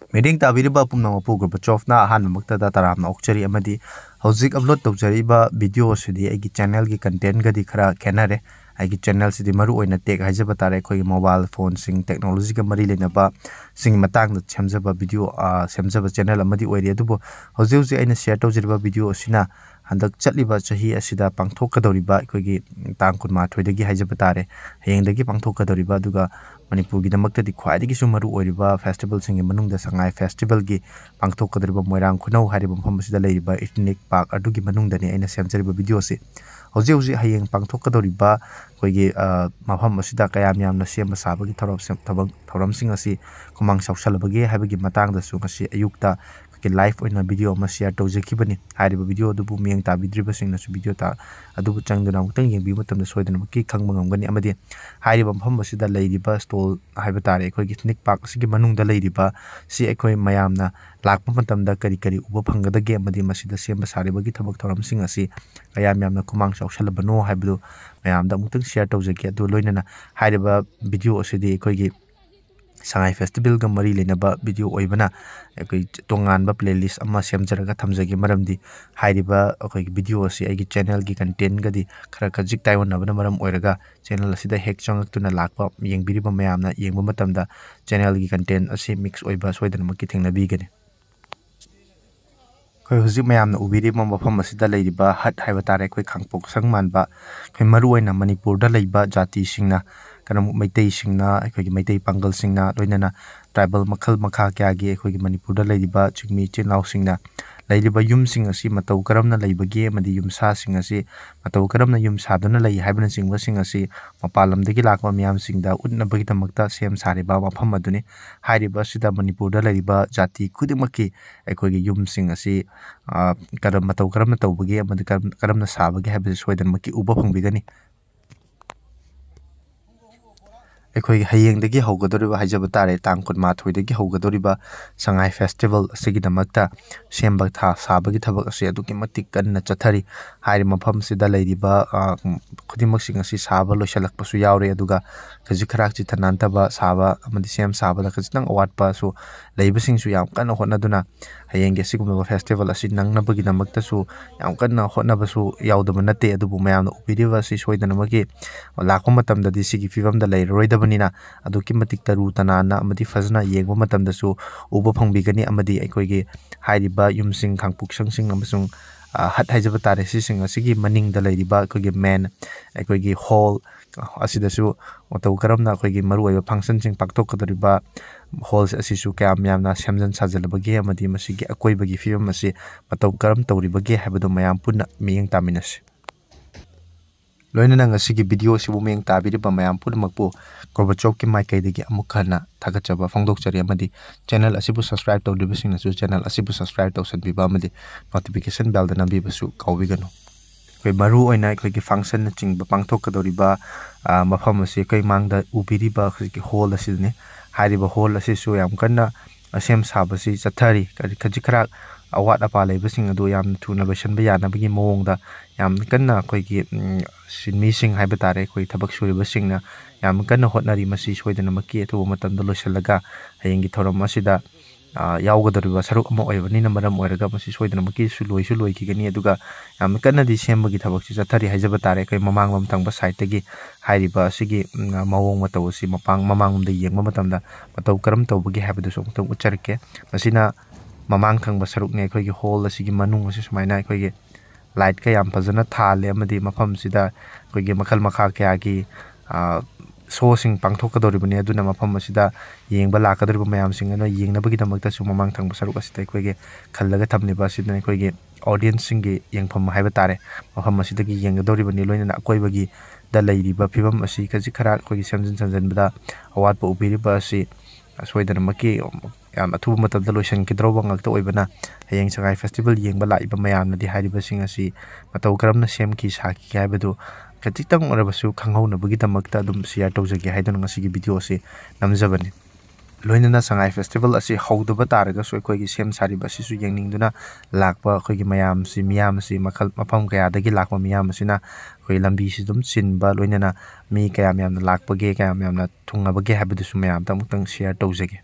Meeting tabiriba pumnamapu Gorbachov-na ahanbamuktada taramna okchari amadi hauzik upload tawjariba video sidi aigi channel gi content gadi khara khenare aigi channel sidi maru oina tech haijaba tare khoi mobile phone sing technology ga mari lenaba sing matang da semjaba video semjaba channel amadi oiri adubo hauzi aina share tawjariba video asina handak chatliba chahi asida pangthokadoriba khoi tang kunma thoidagi haijaba tare hayengdagi pangthokadoriba aduga Manipur gi damakta di khwaidagi sumaru oiriba festival singi manungda sangai festival gi pangthokadriba moirang khunau hariba mafam asida leiriba ethnic park adugi manungda ni aina semjariba video se hauji hayeng pangthokadoriba koigi mafam asida kayam yamna semba sabagi thoram sing asi kumang sauksalabagi habagi matang da su ngasi ayukta ke live oina video ma share tawjakibani hariba video adubu miyang tabidriba singna su video ta adubu changduna mutang yengbi matamda soidana maki khangba ngamgani amadi hariba mafam asida leiriba stall haiba tare aikogi ethnic park sigi manungda leiriba si aikoi mayamna lakpa matamda kari uba phanggadage amadi masida semba saribagi thabak thoram sing asi kayam yamna kumang sauksalabano haibu mayamda mutang share tawjaki adu loinana hariba video asidi aikogi Sangai Festival ga mari lenaba video oibana ekoi tonganba playlist amma semjaraga thamjagi maramdi hairiba ekoi video asi aigi channel gi content gadi khara khajik taiwan nabana maram oiraga channel asida hek changak tuna lakpa yengbiriba mayamna yengba matamda channel gi content asi mix oiba soidana makki thengnabi gani koi huzik mayamna ubiri mafam asida leiriba hat haiba tare koi khangpok sangmanba koi maru oina Manipur da leiba jati singna kanam maitai singna aikogi maitai pangal singna loinana tribal makhal makha kya gi aikogi Manipur da leiriba chingmi chinau singna leiriba yum sing asi matau karamna leibagi amadi yum sa sing asi matau karamna yum saduna lei haibana singba sing asi mapalam dagi lakma miyam singda utnabagi tamakta sem sariba mafam aduni hairiba sida Manipur da leiriba jati khudimaki aikogi yum sing asi karam matau karamna tawbagi amadi karamna sabagi haibasi soidan maki uba phongbigani Ekoi hayengdagi haugadoriba haijaba tare tang kunma thoidagi haugadoriba Sangai Festival asigi damakta semba tha sabagi thabak ase aduki matik kanna chathari hairi mafam sida leiriba khudimak sing asi saba loisalakpasu yaure aduga khajikhrak chi thanantaba saba amadi sem saba da khajitang awatpa su leiba sing su yam kana hotnaduna hayengge sigumba festival asi nangnabagi damakta su yam kana hotnaba su yaudaba nate adubu mayamna upiriba si soidana magi lakpa matamda di sigi fibam da leiroida banina aduki matik taru tanana amadi fazna yengba matamda su uba phangbigani amadi aikoigi hairiba yumsing khangpuk sangsing amasung hat haijaba tare sising asigi maning da leiriba aikoigi main aikoigi hall asida su matau karamna aikoigi maru oiba function sing pakthokadoriba halls asisu kayam yamna semjan sajalabagi amadi masigi akoibagi fibam asi matau karam tawribagi haibadu mayam punna miyeng taminasi Loinana ngasigi video sibu miyeng tabiriba mayam punamakpu Gorbachov ki maikaidagi amukhana thagachaba phongdokchari amadi channel asibu subscribe tawdibasing nasu channel asibu subscribe tawsanbiba amadi notification bell da nambibasu kawbiganu koi maru oina koi ki function na chingba pangthokadoriba mafam asi koi mangda ubiriba ki hall asidne hariba hall asisu yam kanna asem sabasi chathari khajikhrak awat apa leibasing adu yam thuna loisanba yanabagi mawongda yam kanna koi ki sinmi sing haiba tare koi thabak suriba singna yam kanna hotnari masi soidana makki athu matamda loisalaga hayengi thoram asida yaugadoriba saruk ama oibani na maram oiraga masi soidana makki su loi kigani aduga yam kanna di sembagi thabak si chathari haijaba tare koi mamang mamtangba side tagi hairiba asigi mawong mataw si mamang da yengba matamda mataw karam tawbagi haibadu so mutang ucharke masina mamang thangba saruk ne aikogi hall asigi manung asi sumaina aikogi light ka yam fazana thale amadi mafam sida aikogi makhal makha kya gi so sing pangthokadoribani aduna mafam asida yengba lakadoriba mayam sing ana yengnabagi damakta su mamang thangba saruk asida aikogi khallaga thamniba asida aikogi audience sing gi yengpham haiba tare mafam asidagi yenggadoribani loinana akoibagi da leiriba phibam asi kaji khara aikogi semjin sanjanbada awatpa ubiriba asi soidana makki yam athuba matamda loisan kidroba ngakta oibana hayeng Sangai Festival yengba laiba mayamna di hariba sing asi matau karamna semki saki haibadu katitang orabasu khanghaunabagi damakta adum share tawjagi haidana ngasigi video asi namjabani loinana Sangai Festival asi hauduba taraga so aikoigi sem sariba asisu yengningduna lakpa aikoigi miyam si makhal mafam kayadagi lakpa miyam asina koi lambi si dum chinba loinana mi kayam yamna lakpage kayam yamna thungabage haibadu su mayam tamutang share tawjagi